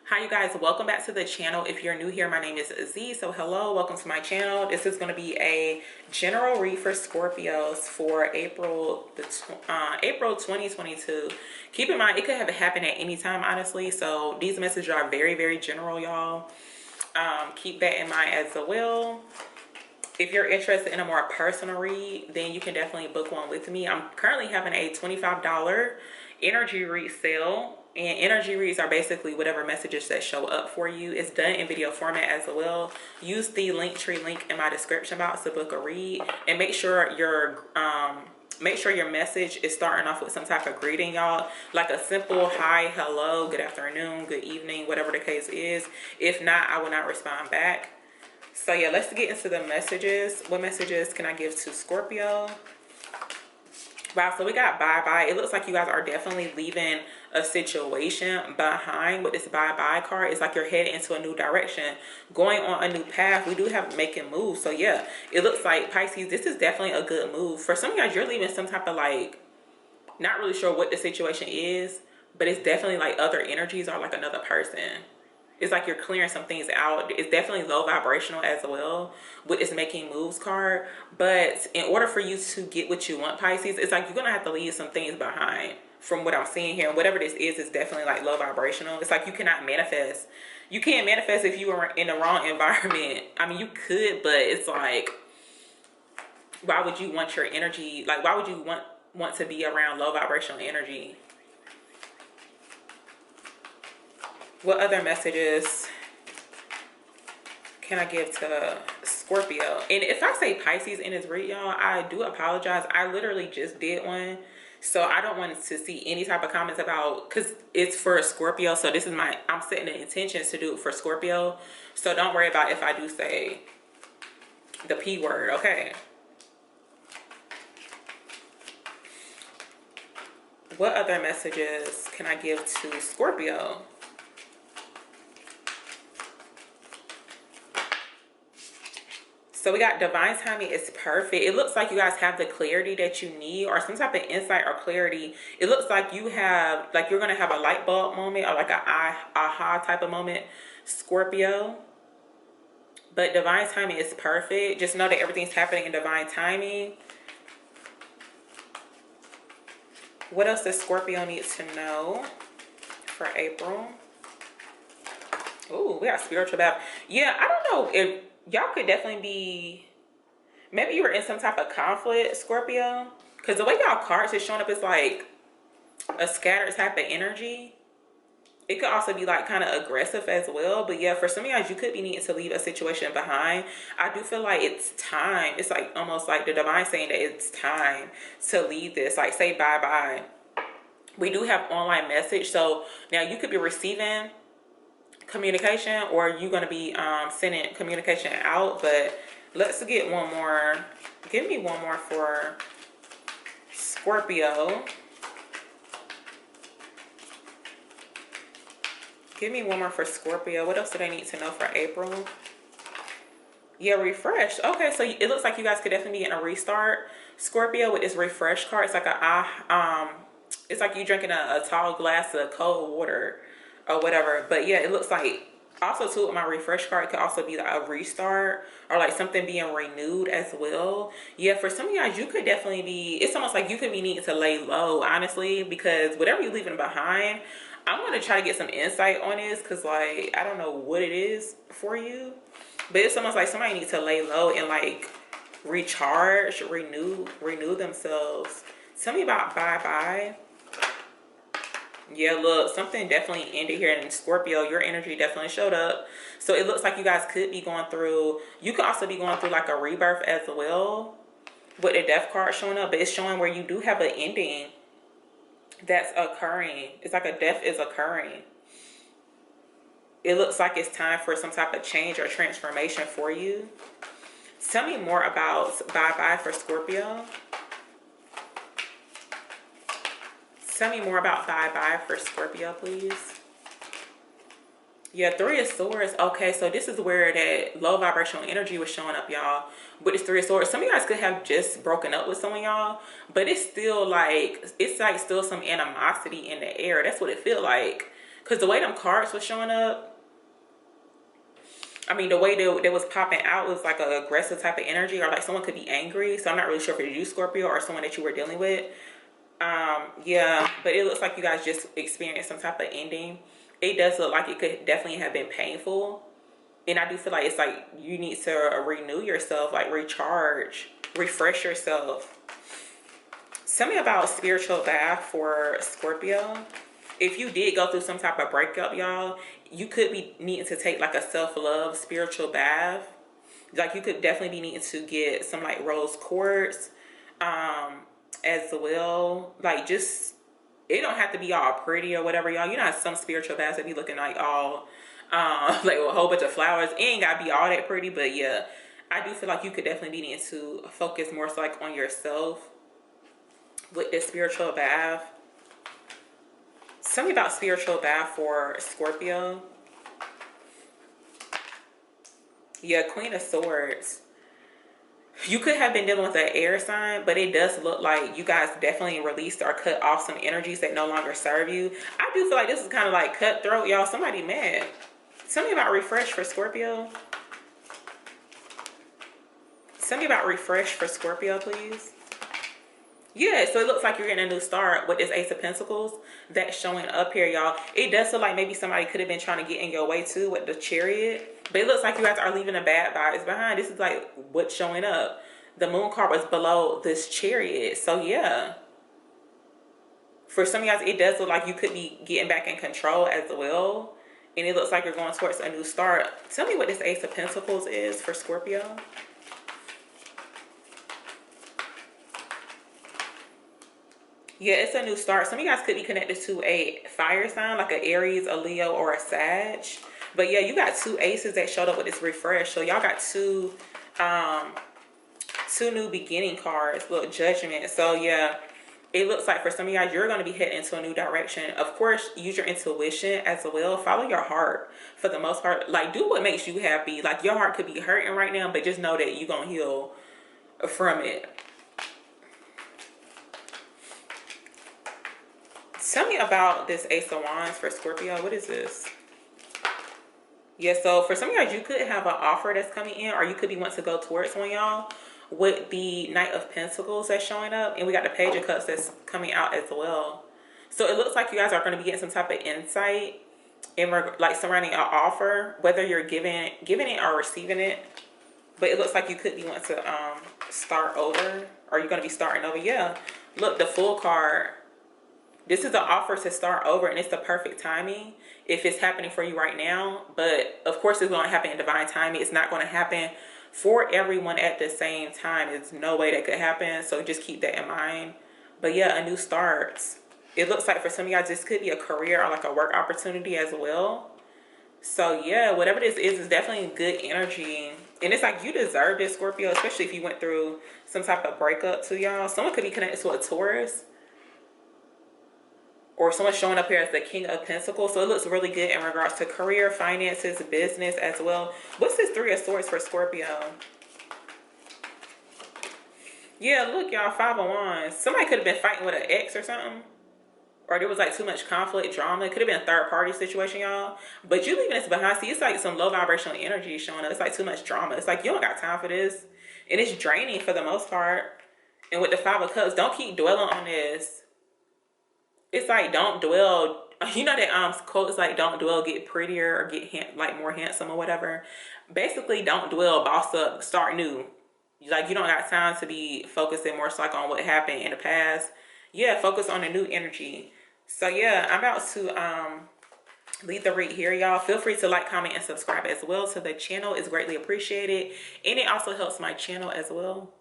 Hi you guys, welcome back to the channel. If you're new here, my name is Z. So hello, welcome to my channel. This is going to be a general read for Scorpios for April 2022. Keep in mind, it could have happened at any time, honestly. So these messages are very general, y'all. Keep that in mind as well. If you're interested in a more personal read, then you can definitely book one with me. I'm currently having a $25 energy read sale. And energy reads are basically whatever messages that show up for you. It's done in video format as well. Use the Linktree link in my description box to book a read. And make sure your message is starting off with some type of greeting, y'all. Like a simple hi, hello, good afternoon, good evening, whatever the case is. If not, I will not respond back. So yeah, let's get into the messages. What messages can I give to Scorpio? Wow, so we got bye-bye. It looks like you guys are definitely leaving a situation behind with this bye-bye card. It's like you're heading into a new direction, going on a new path. We do have making moves. So yeah, it looks like Pisces, this is definitely a good move. For some of you guys, you're leaving some type of like, not really sure what the situation is, but it's definitely like other energies or like another person. It's like you're clearing some things out. It's definitely low vibrational as well with this making moves card. But in order for you to get what you want, Pisces, it's like you're going to have to leave some things behind from what I'm seeing here. And whatever this is definitely like low vibrational. It's like you cannot manifest. You can't manifest if you are in the wrong environment. I mean, you could, but it's like, why would you want your energy? Like, why would you want to be around low vibrational energy? What other messages can I give to Scorpio? And if I say Pisces in this read, y'all, I do apologize. I literally just did one. So I don't want to see any type of comments about, because it's for Scorpio. So this is I'm setting the intentions to do it for Scorpio. So don't worry about if I do say the P word, okay? What other messages can I give to Scorpio? So we got divine timing is perfect. It looks like you guys have the clarity that you need or some type of insight or clarity. It looks like you have, like you're going to have a light bulb moment or like a aha type of moment, Scorpio. But divine timing is perfect. Just know that everything's happening in divine timing. What else does Scorpio need to know for April? Ooh, we got spiritual battle. Yeah, I don't know if y'all could definitely be, maybe you were in some type of conflict, Scorpio, because the way y'all cards is showing up is like a scattered type of energy. It could also be like kind of aggressive as well. But yeah, for some of you guys, you could be needing to leave a situation behind. I do feel like it's time. It's like almost like the divine saying that it's time to leave this, like say bye-bye. We do have online message. So now you could be receiving communication or you're going to be sending communication out. But let's get one more. Give me one more for Scorpio. Give me one more for Scorpio. What else do they need to know for April? Yeah, refresh. Okay, so it looks like you guys could definitely be in a restart, Scorpio, with this refresh card. It's like it's like you drinking a tall glass of cold water or whatever. But yeah, it looks like also too with my refresh card, it could also be like a restart or like something being renewed as well. Yeah, for some of you guys, you could definitely be, it's almost like you could be needing to lay low, honestly, because whatever you're leaving behind, I'm going to try to get some insight on this because like I don't know what it is for you, but it's almost like somebody needs to lay low and like recharge, renew themselves. Tell me about bye-bye. Yeah, look, something definitely ended here in Scorpio. Your energy definitely showed up. So it looks like you guys could be going through, you could also be going through like a rebirth as well with the death card showing up. But it's showing where you do have an ending that's occurring. It's like a death is occurring. It looks like it's time for some type of change or transformation for you. Tell me more about bye-bye for Scorpio. Tell me more about bye-bye for Scorpio, please. Yeah, Three of Swords. Okay, so this is where that low vibrational energy was showing up, y'all. With this Three of Swords, some of you guys could have just broken up with some of y'all, but it's still like, it's like still some animosity in the air. That's what it feels like. Because the way them cards was showing up, I mean, the way they was popping out was like an aggressive type of energy, or like someone could be angry. So I'm not really sure if it's you, Scorpio, or someone that you were dealing with. Yeah, but it looks like you guys just experienced some type of ending. It does look like it could definitely have been painful. And I do feel like it's like you need to renew yourself, like recharge, refresh yourself. Tell me about spiritual bath for Scorpio. If you did go through some type of breakup, y'all, you could be needing to take like a self-love spiritual bath. Like you could definitely be needing to get some like rose quartz as well. Like just, it don't have to be all pretty or whatever, y'all. You know how some spiritual baths that be looking like all like with a whole bunch of flowers. It ain't gotta be all that pretty, but yeah, I do feel like you could definitely be needing to focus more so like on yourself with this spiritual bath. Tell me about spiritual bath for Scorpio. Yeah, Queen of Swords. You could have been dealing with an air sign, but it does look like you guys definitely released or cut off some energies that no longer serve you. I do feel like this is kind of like cutthroat, y'all. Somebody mad. Tell me about refresh for Scorpio. Tell me about refresh for Scorpio, please. Yeah, so it looks like you're getting a new start with this Ace of Pentacles that's showing up here, y'all. It does feel like maybe somebody could have been trying to get in your way too with the Chariot. But it looks like you guys are leaving the bad vibes behind. This is like what's showing up. The Moon card was below this Chariot. So yeah. For some of you guys, it does look like you could be getting back in control as well. And it looks like you're going towards a new start. Tell me what this Ace of Pentacles is for Scorpio. Yeah, it's a new start. Some of you guys could be connected to a fire sign, like an Aries, a Leo, or a Sag. But yeah, you got two aces that showed up with this refresh. So y'all got two new beginning cards, little Judgment. So yeah, it looks like for some of you guys, you're going to be heading into a new direction. Of course, use your intuition as well. Follow your heart for the most part. Like, do what makes you happy. Like, your heart could be hurting right now, but just know that you're going to heal from it. Tell me about this Ace of Wands for Scorpio. What is this? Yeah, so for some of you guys, you could have an offer that's coming in, or you could be wanting to go towards one, y'all, with the Knight of Pentacles that's showing up. And we got the Page of Cups that's coming out as well. So it looks like you guys are going to be getting some type of insight in like surrounding an offer, whether you're giving it or receiving it. But it looks like you could be wanting to start over, or you're going to be starting over. Yeah, look, the Fool card. This is an offer to start over, and it's the perfect timing if it's happening for you right now. But of course, it's going to happen in divine timing. It's not going to happen for everyone at the same time. There's no way that could happen. So just keep that in mind. But yeah, a new start. It looks like for some of you guys, this could be a career or like a work opportunity as well. So yeah, whatever this is definitely good energy. And it's like you deserve this, Scorpio, especially if you went through some type of breakup too, y'all. Someone could be connected to a Taurus, or someone showing up here as the King of Pentacles. So it looks really good in regards to career, finances, business as well. What's this Three of Swords for Scorpio? Yeah, look, y'all, Five of Wands. Somebody could have been fighting with an ex or something. Or there was like too much conflict, drama. It could have been a third party situation, y'all. But you leaving this behind. See, it's like some low vibrational energy showing up. It's like too much drama. It's like you don't got time for this. And it's draining for the most part. And with the Five of Cups, don't keep dwelling on this. It's like, don't dwell. You know that quote is like, don't dwell, get prettier, or get like more handsome or whatever. Basically, don't dwell, boss up, start new. Like, you don't got time to be focusing more so like on what happened in the past. Yeah, focus on the new energy. So yeah, I'm about to leave the read here, y'all. Feel free to like, comment, and subscribe as well to the channel. It's greatly appreciated, and it also helps my channel as well.